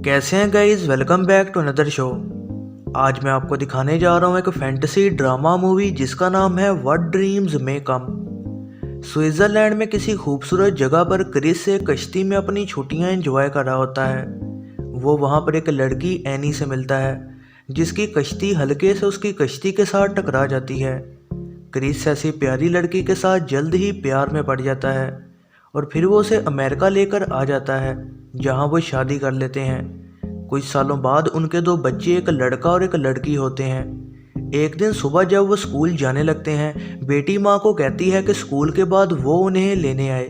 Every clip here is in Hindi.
कैसे हैं guys, welcome back to another show. आज मैं आपको दिखाने जा रहा हूँ एक फैंटेसी ड्रामा मूवी जिसका नाम है what dreams may come. Switzerland में किसी खूबसूरत जगह पर क्रिस एक कश्ती में अपनी छुट्टियां एंजॉय कर रहा होता है। वो वहाँ पर एक लड़की एनी से मिलता है जिसकी कश्ती हल्के से उसकी कश्ती के साथ टकरा जाती है। क्रिस ऐसी प्यारी लड़की के साथ जल्द ही प्यार में पड़ जाता है और फिर वो उसे अमेरिका लेकर आ जाता है जहाँ वो शादी कर लेते हैं। कुछ सालों बाद उनके दो बच्चे, एक लड़का और एक लड़की होते हैं। एक दिन सुबह जब वो स्कूल जाने लगते हैं, बेटी माँ को कहती है कि स्कूल के बाद वो उन्हें लेने आए,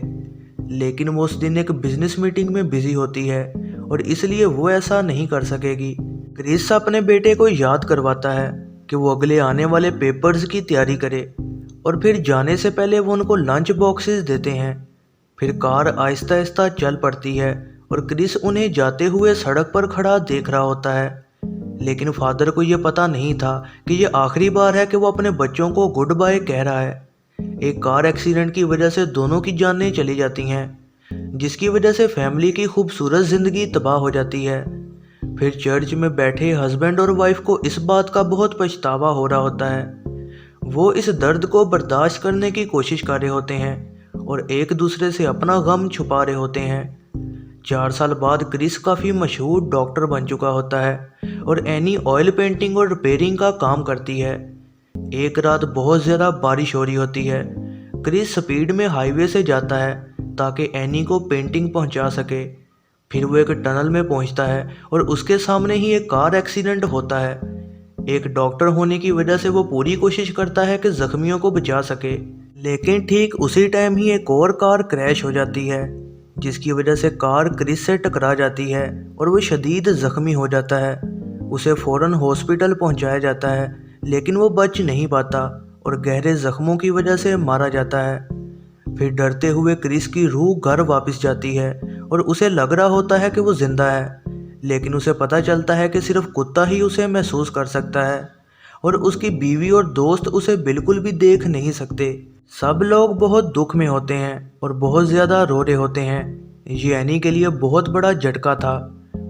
लेकिन वो उस दिन एक बिजनेस मीटिंग में बिजी होती है और इसलिए वो ऐसा नहीं कर सकेगी। क्रिस अपने बेटे को याद करवाता है कि वो अगले आने वाले पेपर्स की तैयारी करे और फिर जाने से पहले वो उनको लंच बॉक्सेस देते हैं। फिर कार आहिस्ता आहिस्ता चल पड़ती है और क्रिस उन्हें जाते हुए सड़क पर खड़ा देख रहा होता है, लेकिन फादर को ये पता नहीं था कि ये आखिरी बार है कि वो अपने बच्चों को गुड बाय कह रहा है। एक कार एक्सीडेंट की वजह से दोनों की जानें चली जाती हैं, जिसकी वजह से फैमिली की खूबसूरत जिंदगी तबाह हो जाती है। फिर चर्च में बैठे हस्बैंड और वाइफ को इस बात का बहुत पछतावा हो रहा होता है। वो इस दर्द को बर्दाश्त करने की कोशिश कर रहे होते हैं और एक दूसरे से अपना गम छुपा रहे होते हैं। 4 साल बाद क्रिस काफ़ी मशहूर डॉक्टर बन चुका होता है और एनी ऑयल पेंटिंग और रिपेयरिंग का काम करती है। एक रात बहुत ज़्यादा बारिश हो रही होती है। क्रिस स्पीड में हाईवे से जाता है ताकि एनी को पेंटिंग पहुंचा सके। फिर वो एक टनल में पहुंचता है और उसके सामने ही एक कार एक्सीडेंट होता है। एक डॉक्टर होने की वजह से वो पूरी कोशिश करता है कि जख्मियों को बचा सके, लेकिन ठीक उसी टाइम ही एक और कार क्रैश हो जाती है, जिसकी वजह से कार क्रिस से टकरा जाती है और वो शदीद जख्मी हो जाता है। उसे फ़ौरन हॉस्पिटल पहुंचाया जाता है, लेकिन वो बच नहीं पाता और गहरे जख्मों की वजह से मारा जाता है। फिर डरते हुए क्रिस की रूह घर वापस जाती है और उसे लग रहा होता है कि वो जिंदा है, लेकिन उसे पता चलता है कि सिर्फ कुत्ता ही उसे महसूस कर सकता है और उसकी बीवी और दोस्त उसे बिल्कुल भी देख नहीं सकते। सब लोग बहुत दुख में होते हैं और बहुत ज़्यादा रो रहे होते हैं। ये एनी के लिए बहुत बड़ा झटका था।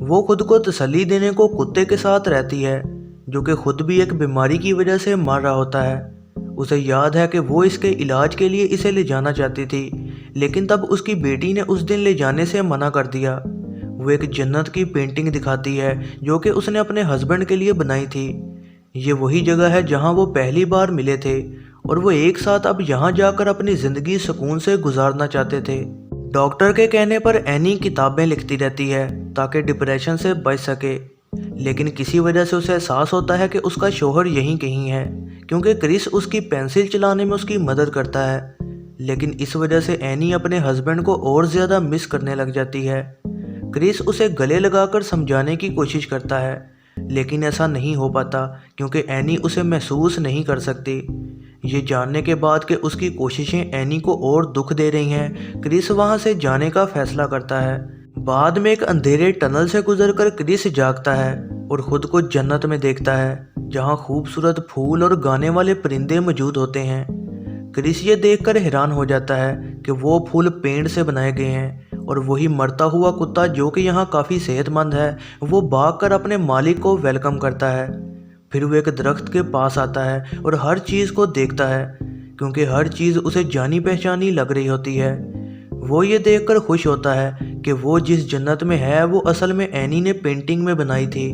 वो खुद को तसल्ली देने को कुत्ते के साथ रहती है, जो कि खुद भी एक बीमारी की वजह से मर रहा होता है। उसे याद है कि वो इसके इलाज के लिए इसे ले जाना चाहती थी, लेकिन तब उसकी बेटी ने उस दिन ले जाने से मना कर दिया। वो एक जन्नत की पेंटिंग दिखाती है जो कि उसने अपने हस्बैंड के लिए बनाई थी। ये वही जगह है जहाँ वो पहली बार मिले थे और वो एक साथ अब यहाँ जाकर अपनी ज़िंदगी सुकून से गुजारना चाहते थे। डॉक्टर के कहने पर एनी किताबें लिखती रहती है ताकि डिप्रेशन से बच सके, लेकिन किसी वजह से उसे एहसास होता है कि उसका शौहर यहीं कहीं है, क्योंकि क्रिस उसकी पेंसिल चलाने में उसकी मदद करता है। लेकिन इस वजह से एनी अपने हस्बैंड को और ज़्यादा मिस करने लग जाती है। क्रिस उसे गले लगाकर समझाने की कोशिश करता है, लेकिन ऐसा नहीं हो पाता क्योंकि एनी उसे महसूस नहीं कर सकती। ये जानने के बाद कि उसकी कोशिशें एनी को और दुख दे रही हैं, क्रिस वहाँ से जाने का फैसला करता है। बाद में एक अंधेरे टनल से गुजरकर क्रिस जागता है और खुद को जन्नत में देखता है, जहाँ खूबसूरत फूल और गाने वाले परिंदे मौजूद होते हैं। क्रिस ये देखकर हैरान हो जाता है कि वो फूल पेड़ से बनाए गए हैं और वही मरता हुआ कुत्ता, जो कि यहाँ काफ़ी सेहतमंद है, वो भागकर अपने मालिक को वेलकम करता है। फिर वो एक दरख्त के पास आता है और हर चीज़ को देखता है, क्योंकि हर चीज़ उसे जानी पहचानी लग रही होती है। वो ये देखकर खुश होता है कि वो जिस जन्नत में है वो असल में एनी ने पेंटिंग में बनाई थी।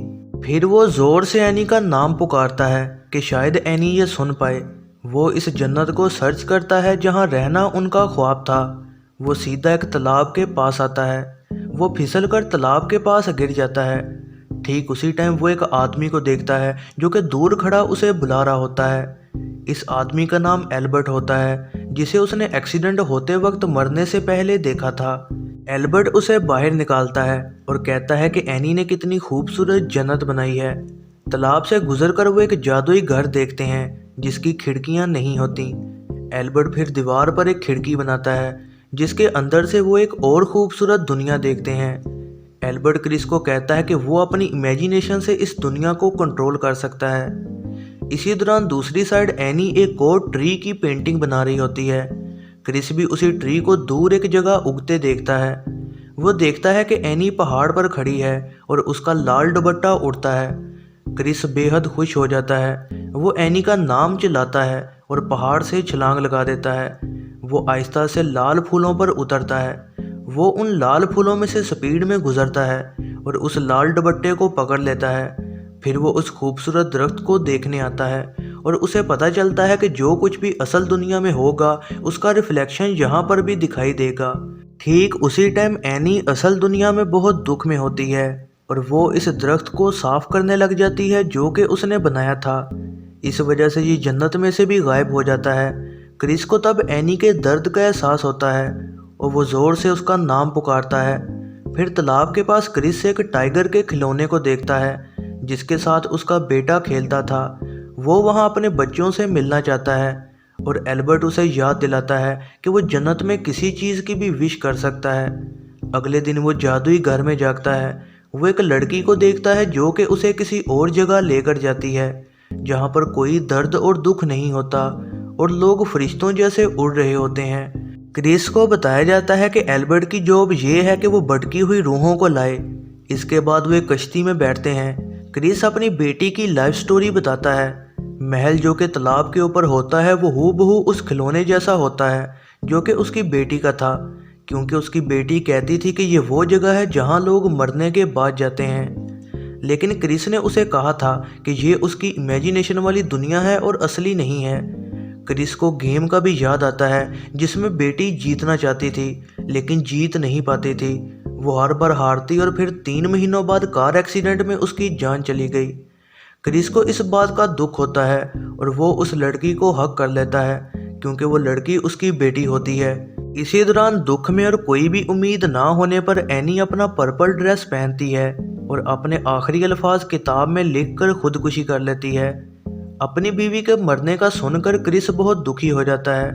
फिर वो ज़ोर से एनी का नाम पुकारता है कि शायद एनी ये सुन पाए। वो इस जन्नत को सर्च करता है जहाँ रहना उनका ख्वाब था। वो सीधा एक तालाब के पास आता है। वो फिसल कर तालाब के पास गिर जाता है। ठीक उसी टाइम वो एक आदमी को देखता है जो कि दूर खड़ा उसे बुला रहा होता है। इस आदमी का नाम एल्बर्ट होता है, जिसे उसने एक्सीडेंट होते वक्त मरने से पहले देखा था। एल्बर्ट उसे बाहर निकालता है और कहता है कि एनी ने कितनी खूबसूरत जन्नत बनाई है। तालाब से गुजरकर वो एक जादुई घर देखते हैं जिसकी खिड़कियां नहीं होती। एल्बर्ट फिर दीवार पर एक खिड़की बनाता है जिसके अंदर से वो एक और खूबसूरत दुनिया देखते हैं। एल्बर्ट क्रिस को कहता है कि वो अपनी इमेजिनेशन से इस दुनिया को कंट्रोल कर सकता है। इसी दौरान दूसरी साइड एनी एक और ट्री की पेंटिंग बना रही होती है। क्रिस भी उसी ट्री को दूर एक जगह उगते देखता है। वो देखता है कि एनी पहाड़ पर खड़ी है और उसका लाल दुपट्टा उड़ता है। क्रिस बेहद खुश हो जाता है। वो एनी का नाम चिल्लाता है और पहाड़ से छलांग लगा देता है। वो आहिस्ता से लाल फूलों पर उतरता है। वो उन लाल फूलों में से स्पीड में गुजरता है और उस लाल दुपट्टे को पकड़ लेता है। फिर वो उस खूबसूरत दरख्त को देखने आता है और उसे पता चलता है कि जो कुछ भी असल दुनिया में होगा उसका रिफ्लेक्शन यहाँ पर भी दिखाई देगा। ठीक उसी टाइम एनी असल दुनिया में बहुत दुख में होती है और वो इस दरख्त को साफ करने लग जाती है जो कि उसने बनाया था। इस वजह से ये जन्नत में से भी गायब हो जाता है। क्रिस को तब एनी के दर्द का एहसास होता है और वो ज़ोर से उसका नाम पुकारता है। फिर तालाब के पास क्रिस एक टाइगर के खिलौने को देखता है जिसके साथ उसका बेटा खेलता था। वो वहाँ अपने बच्चों से मिलना चाहता है और एल्बर्ट उसे याद दिलाता है कि वो जन्नत में किसी चीज़ की भी विश कर सकता है। अगले दिन वो जादुई घर में जागता है। वो एक लड़की को देखता है जो कि उसे किसी और जगह लेकर जाती है जहाँ पर कोई दर्द और दुख नहीं होता और लोग फरिश्तों जैसे उड़ रहे होते हैं। क्रिस को बताया जाता है कि एल्बर्ट की जॉब ये है कि वो भटकी हुई रूहों को लाए। इसके बाद वे कश्ती में बैठते हैं। क्रिस अपनी बेटी की लाइफ स्टोरी बताता है। महल जो कि तालाब के ऊपर होता है वो हूबहू उस खिलौने जैसा होता है जो कि उसकी बेटी का था, क्योंकि उसकी बेटी कहती थी कि ये वो जगह है जहाँ लोग मरने के बाद जाते हैं। लेकिन क्रिस ने उसे कहा था कि ये उसकी इमेजिनेशन वाली दुनिया है और असली नहीं है। क्रिस को गेम का भी याद आता है जिसमें बेटी जीतना चाहती थी लेकिन जीत नहीं पाती थी। वो हर बार हारती और फिर 3 महीनों बाद कार एक्सीडेंट में उसकी जान चली गई। क्रिस को इस बात का दुख होता है और वो उस लड़की को हक कर लेता है क्योंकि वो लड़की उसकी बेटी होती है। इसी दौरान दुख में और कोई भी उम्मीद ना होने पर एनी अपना पर्पल ड्रेस पहनती है और अपने आखिरी अल्फाज किताब में लिखकर खुदकुशी कर लेती है। अपनी बीवी के मरने का सुनकर क्रिस बहुत दुखी हो जाता है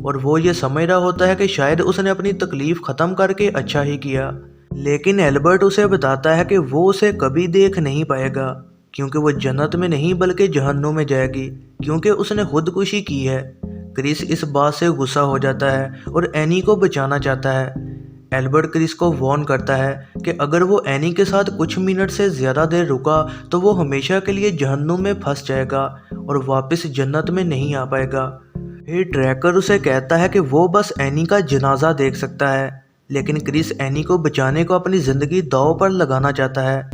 और वो ये समझ रहा होता है कि शायद उसने अपनी तकलीफ ख़त्म करके अच्छा ही किया। लेकिन एल्बर्ट उसे बताता है कि वो उसे कभी देख नहीं पाएगा क्योंकि वो जन्नत में नहीं बल्कि जहन्नुम में जाएगी क्योंकि उसने खुदकुशी की है। क्रिस इस बात से गुस्सा हो जाता है और एनी को बचाना चाहता है। एल्बर्ट क्रिस को वार्न करता है कि अगर वो एनी के साथ कुछ मिनट से ज़्यादा देर रुका तो वो हमेशा के लिए जहन्नुम में फंस जाएगा और वापस जन्नत में नहीं आ पाएगा। फिर ट्रैकर उसे कहता है कि वो बस एनी का जनाजा देख सकता है, लेकिन क्रिस एनी को बचाने को अपनी ज़िंदगी दांव पर लगाना चाहता है।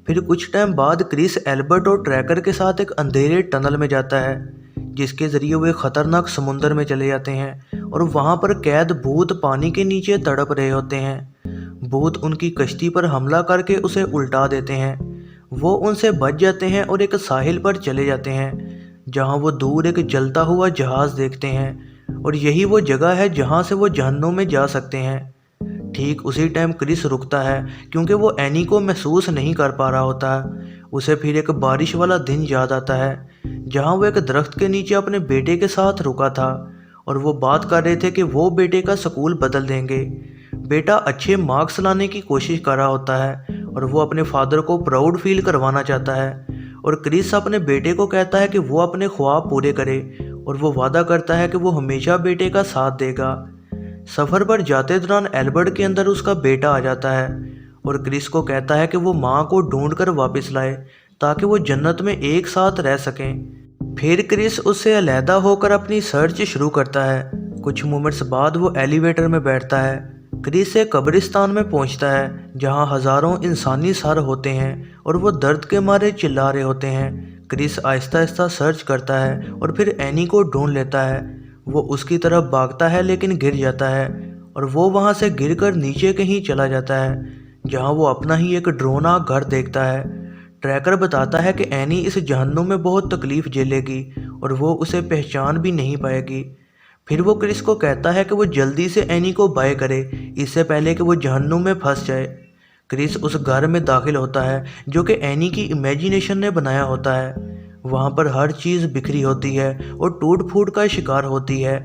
फिर कुछ टाइम बाद क्रिस एल्बर्ट और ट्रैकर के साथ एक अंधेरे टनल में जाता है जिसके ज़रिए वे खतरनाक समुंदर में चले जाते हैं और वहाँ पर कैद भूत पानी के नीचे तड़प रहे होते हैं। भूत उनकी कश्ती पर हमला करके उसे उल्टा देते हैं। वो उनसे बच जाते हैं और एक साहिल पर चले जाते हैं जहाँ वो दूर एक जलता हुआ जहाज़ देखते हैं और यही वो जगह है जहाँ से वो जहन्नुम में जा सकते हैं। ठीक उसी टाइम क्रिस रुकता है क्योंकि वो एनी को महसूस नहीं कर पा रहा होता है। उसे फिर एक बारिश वाला दिन याद आता है जहाँ वो एक दरख्त के नीचे अपने बेटे के साथ रुका था और वो बात कर रहे थे कि वो बेटे का स्कूल बदल देंगे। बेटा अच्छे मार्क्स लाने की कोशिश कर रहा होता है और वो अपने फादर को प्राउड फील करवाना चाहता है और क्रिस अपने बेटे को कहता है कि वो अपने ख्वाब पूरे करे और वो वादा करता है कि वो हमेशा बेटे का साथ देगा। सफ़र पर जाते दौरान एल्बर्ट के अंदर उसका बेटा आ जाता है और क्रिस को कहता है कि वो माँ को ढूंढ कर वापस लाए ताकि वो जन्नत में एक साथ रह सकें। फिर क्रिस उससे अलहदा होकर अपनी सर्च शुरू करता है। कुछ मोमेंट्स बाद वो एलिवेटर में बैठता है। क्रिस एक कब्रिस्तान में पहुंचता है जहां हज़ारों इंसानी सर होते हैं और वो दर्द के मारे चिल्ला रहे होते हैं। क्रिस आहिस्ता आहिस्ता सर्च करता है और फिर एनी को ढूंढ लेता है। वो उसकी तरफ भागता है लेकिन गिर जाता है और वो वहां से गिरकर नीचे कहीं चला जाता है जहां वो अपना ही एक ड्रोना घर देखता है। ट्रैकर बताता है कि एनी इस जहन्नुम में बहुत तकलीफ़ झेलेगी और वो उसे पहचान भी नहीं पाएगी। फिर वो क्रिस को कहता है कि वो जल्दी से एनी को बाय करे इससे पहले कि वो जहन्नुम में फंस जाए। क्रिस उस घर में दाखिल होता है जो कि एनी की इमेजिनेशन ने बनाया होता है। वहाँ पर हर चीज़ बिखरी होती है और टूट फूट का शिकार होती है।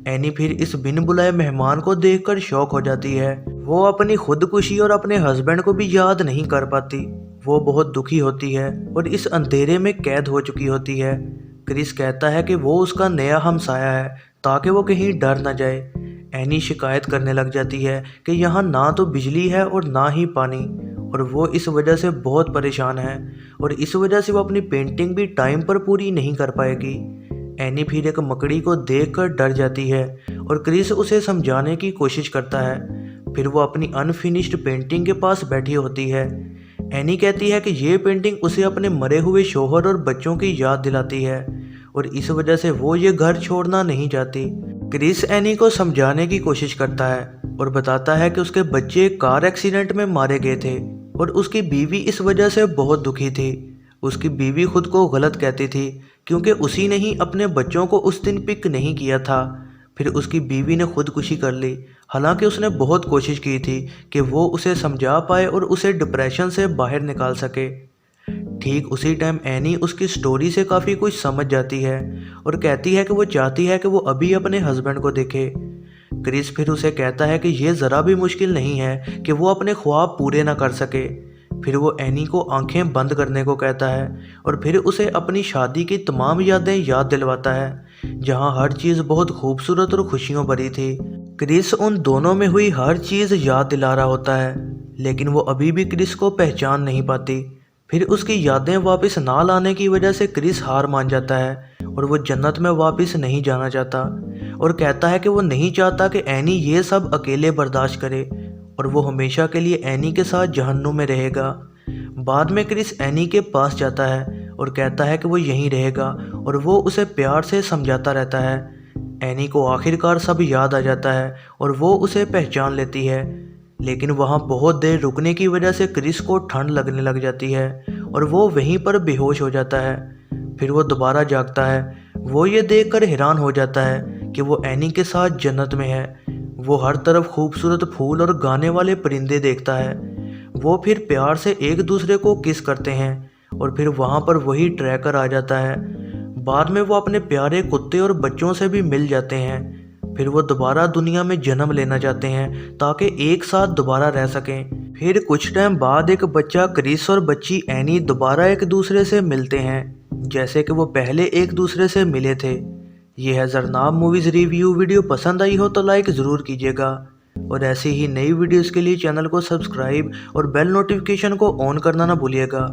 एनी फिर इस बिन बुलाए मेहमान को देखकर शॉक हो जाती है। वो अपनी खुदकुशी और अपने हस्बैंड को भी याद नहीं कर पाती। वो बहुत दुखी होती है और इस अंधेरे में कैद हो चुकी होती है। क्रिस कहता है कि वो उसका नया हमसाया है ताकि वो कहीं डर न जाए। एनी शिकायत करने लग जाती है कि यहाँ ना तो बिजली है और ना ही पानी, और वो इस वजह से बहुत परेशान है और इस वजह से वो अपनी पेंटिंग भी टाइम पर पूरी नहीं कर पाएगी। एनी फिर एक मकड़ी को देखकर डर जाती है और क्रिस उसे समझाने की कोशिश करता है। फिर वो अपनी अनफिनिश्ड पेंटिंग के पास बैठी होती है। एनी कहती है कि ये पेंटिंग उसे अपने मरे हुए शौहर और बच्चों की याद दिलाती है और इस वजह से वो ये घर छोड़ना नहीं चाहती। क्रिस एनी को समझाने की कोशिश करता है और बताता है कि उसके बच्चे कार एक्सीडेंट में मारे गए थे और उसकी बीवी इस वजह से बहुत दुखी थी। उसकी बीवी खुद को गलत कहती थी क्योंकि उसी ने ही अपने बच्चों को उस दिन पिक नहीं किया था। फिर उसकी बीवी ने खुदकुशी कर ली, हालांकि उसने बहुत कोशिश की थी कि वो उसे समझा पाए और उसे डिप्रेशन से बाहर निकाल सके। ठीक उसी टाइम एनी उसकी स्टोरी से काफ़ी कुछ समझ जाती है और कहती है कि वो चाहती है कि वो अभी अपने हस्बैंड को देखे। क्रिस फिर उसे कहता है कि ये ज़रा भी मुश्किल नहीं है कि वो अपने ख्वाब पूरे ना कर सके। फिर वो एनी को आंखें बंद करने को कहता है और फिर उसे अपनी शादी की तमाम यादें याद दिलवाता है जहां हर चीज़ बहुत खूबसूरत और खुशियों भरी थी। क्रिस उन दोनों में हुई हर चीज़ याद दिला रहा होता है, लेकिन वो अभी भी क्रिस को पहचान नहीं पाती। फिर उसकी यादें वापस ना लाने की वजह से क्रिस हार मान जाता है और वो जन्नत में वापस नहीं जाना चाहता और कहता है कि वो नहीं चाहता कि एनी ये सब अकेले बर्दाश्त करे और वो हमेशा के लिए एनी के साथ जहन्नुम में रहेगा। बाद में क्रिस एनी के पास जाता है और कहता है कि वो यहीं रहेगा और वो उसे प्यार से समझाता रहता है। एनी को आखिरकार सब याद आ जाता है और वो उसे पहचान लेती है, लेकिन वहाँ बहुत देर रुकने की वजह से क्रिस को ठंड लगने लग जाती है और वो वहीं पर बेहोश हो जाता है। फिर वो दोबारा जागता है। वो ये देखकर हैरान हो जाता है कि वो एनी के साथ जन्नत में है। वो हर तरफ खूबसूरत फूल और गाने वाले परिंदे देखता है। वो फिर प्यार से एक दूसरे को किस करते हैं और फिर वहाँ पर वही ट्रैकर आ जाता है। बाद में वो अपने प्यारे कुत्ते और बच्चों से भी मिल जाते हैं। फिर वो दोबारा दुनिया में जन्म लेना चाहते हैं ताकि एक साथ दोबारा रह सकें। फिर कुछ टाइम बाद एक बच्चा क्रिस और बच्ची एनी दोबारा एक दूसरे से मिलते हैं जैसे कि वो पहले एक दूसरे से मिले थे। ये है ज़रनाब मूवीज़ रिव्यू। वीडियो पसंद आई हो तो लाइक ज़रूर कीजिएगा और ऐसी ही नई वीडियोस के लिए चैनल को सब्सक्राइब और बेल नोटिफिकेशन को ऑन करना ना भूलिएगा।